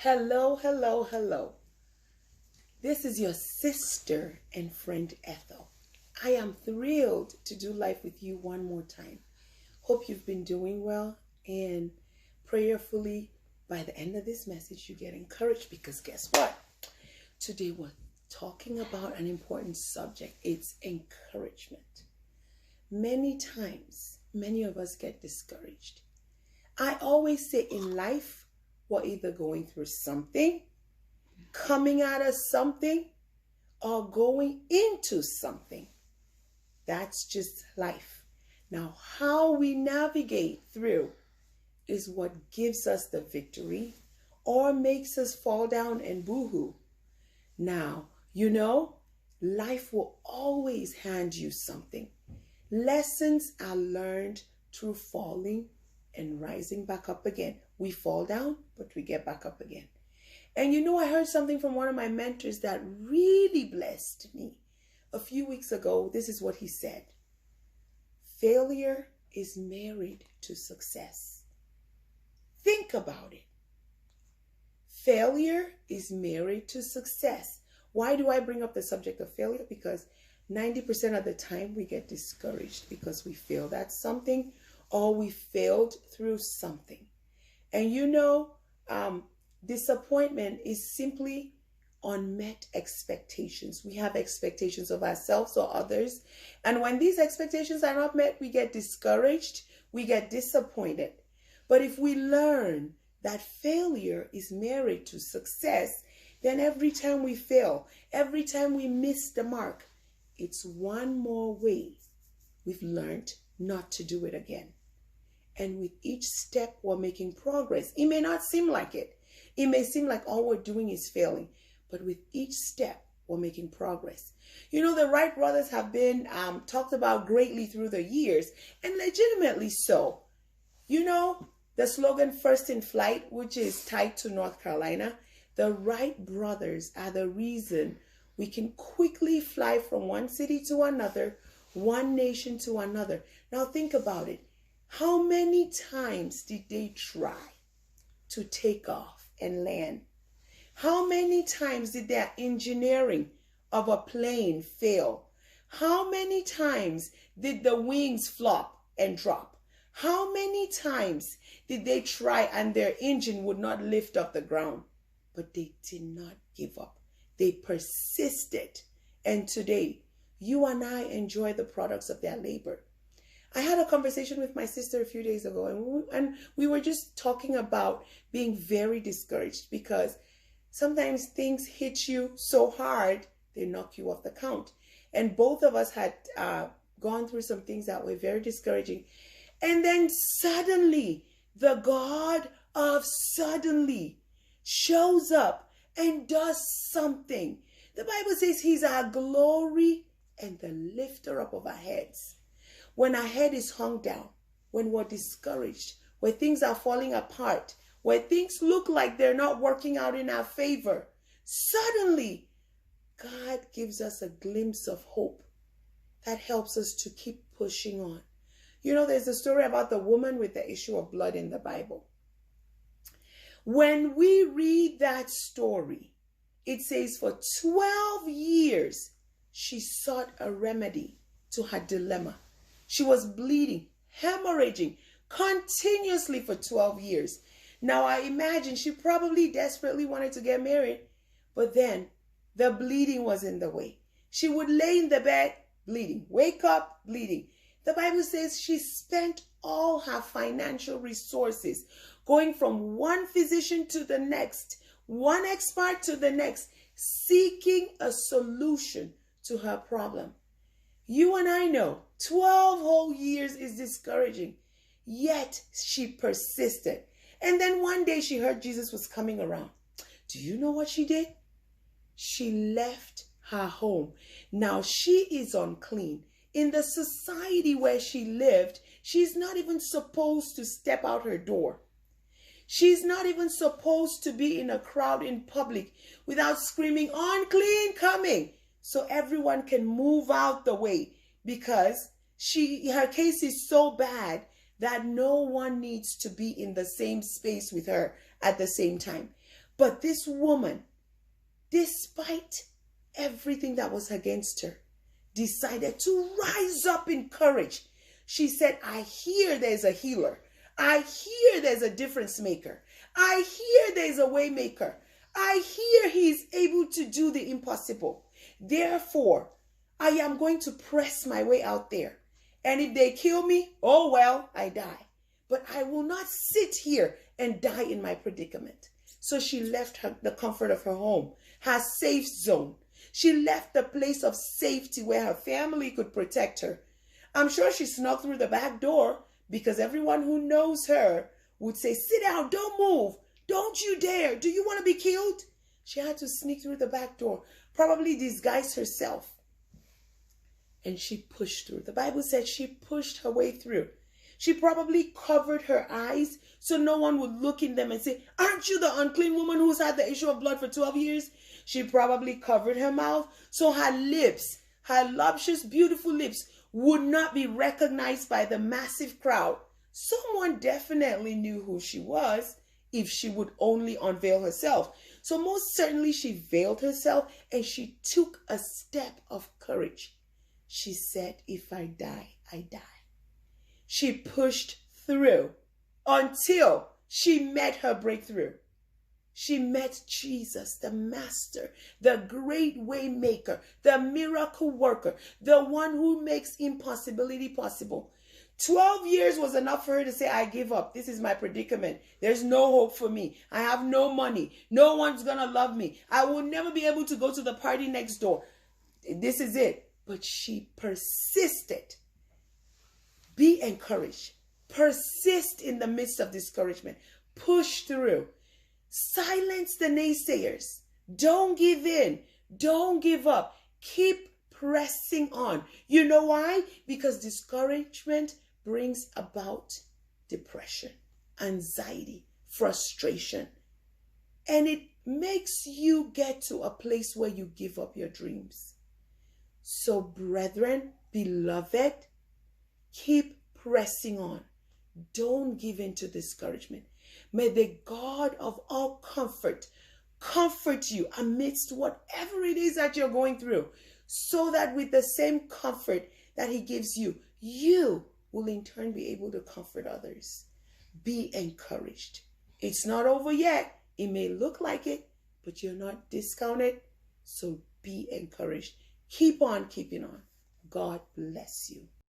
Hello, hello, hello. This is your sister and friend Ethel. I am thrilled to do life with you one more time. Hope you've been doing well, and prayerfully by the end of this message you get encouraged, because guess what? Today we're talking about an important subject. It's encouragement. Many times, many of us get discouraged. I always say in life, we're either going through something, coming out of something, or going into something. That's just life. Now, how we navigate through is what gives us the victory or makes us fall down and boo-hoo. Now, life will always hand you something. Lessons are learned through falling and rising back up again. We fall down, but we get back up again. And I heard something from one of my mentors that really blessed me. A few weeks ago, this is what he said. Failure is married to success. Think about it. Failure is married to success. Why do I bring up the subject of failure? Because 90% of the time we get discouraged because we failed at something or we failed through something. And disappointment is simply unmet expectations. We have expectations of ourselves or others. And when these expectations are not met, we get discouraged, we get disappointed. But if we learn that failure is married to success, then every time we fail, every time we miss the mark, it's one more way we've learned not to do it again. And with each step, we're making progress. It may not seem like it. It may seem like all we're doing is failing. But with each step, we're making progress. The Wright brothers have been talked about greatly through the years, and legitimately so. The slogan "First in Flight," which is tied to North Carolina, the Wright brothers are the reason we can quickly fly from one city to another, one nation to another. Now think about it. How many times did they try to take off and land? How many times did their engineering of a plane fail? How many times did the wings flop and drop? How many times did they try and their engine would not lift off the ground? But they did not give up. They persisted. And today, you and I enjoy the products of their labor. I had a conversation with my sister a few days ago, and we were just talking about being very discouraged because sometimes things hit you so hard, they knock you off the count. And both of us had gone through some things that were very discouraging. And then suddenly, the God of suddenly shows up and does something. The Bible says he's our glory and the lifter up of our heads. When our head is hung down, when we're discouraged, when things are falling apart, when things look like they're not working out in our favor, suddenly God gives us a glimpse of hope that helps us to keep pushing on. There's a story about the woman with the issue of blood in the Bible. When we read that story, it says for 12 years, she sought a remedy to her dilemma. She was bleeding, hemorrhaging continuously for 12 years. Now, I imagine she probably desperately wanted to get married, but then the bleeding was in the way. She would lay in the bed, bleeding, wake up, bleeding. The Bible says she spent all her financial resources going from one physician to the next, one expert to the next, seeking a solution to her problem. You and I know 12 whole years is discouraging, yet she persisted. And then one day she heard Jesus was coming around. Do you know what she did? She left her home. Now she is unclean. In the society where she lived, she's not even supposed to step out her door. She's not even supposed to be in a crowd in public without screaming, "Unclean coming," so everyone can move out the way, because her case is so bad that no one needs to be in the same space with her at the same time. But this woman, despite everything that was against her, decided to rise up in courage. She said, I hear there's a healer. I hear there's a difference maker. I hear there's a way maker. I hear he's able to do the impossible. Therefore, I am going to press my way out there. And if they kill me, oh well, I die. But I will not sit here and die in my predicament. So she left the comfort of her home, her safe zone. She left the place of safety where her family could protect her. I'm sure she snuck through the back door because everyone who knows her would say, sit down, don't move, don't you dare, do you want to be killed? She had to sneak through the back door, probably disguise herself. And she pushed through. The Bible said she pushed her way through. She probably covered her eyes so no one would look in them and say, aren't you the unclean woman who's had the issue of blood for 12 years? She probably covered her mouth so her lips, her luscious, beautiful lips, would not be recognized by the massive crowd. Someone definitely knew who she was if she would only unveil herself. So most certainly she veiled herself and she took a step of courage. She said, if I die, I die. She pushed through until she met her breakthrough. She met Jesus, the Master, the great way maker, the miracle worker, the one who makes impossibility possible. 12 years was enough for her to say, I give up. This is my predicament. There's no hope for me. I have no money. No one's going to love me. I will never be able to go to the party next door. This is it. But she persisted. Be encouraged. Persist in the midst of discouragement. Push through. Silence the naysayers. Don't give in. Don't give up. Keep pressing on. You know why? Because discouragement brings about depression, anxiety, frustration. And it makes you get to a place where you give up your dreams. So, brethren, beloved, keep pressing on. Don't give in to discouragement. May the God of all comfort comfort you amidst whatever it is that you're going through, so that with the same comfort that he gives you, you will in turn be able to comfort others. Be encouraged. It's not over yet. It may look like it, but you're not discounted. So be encouraged. Keep on keeping on. God bless you.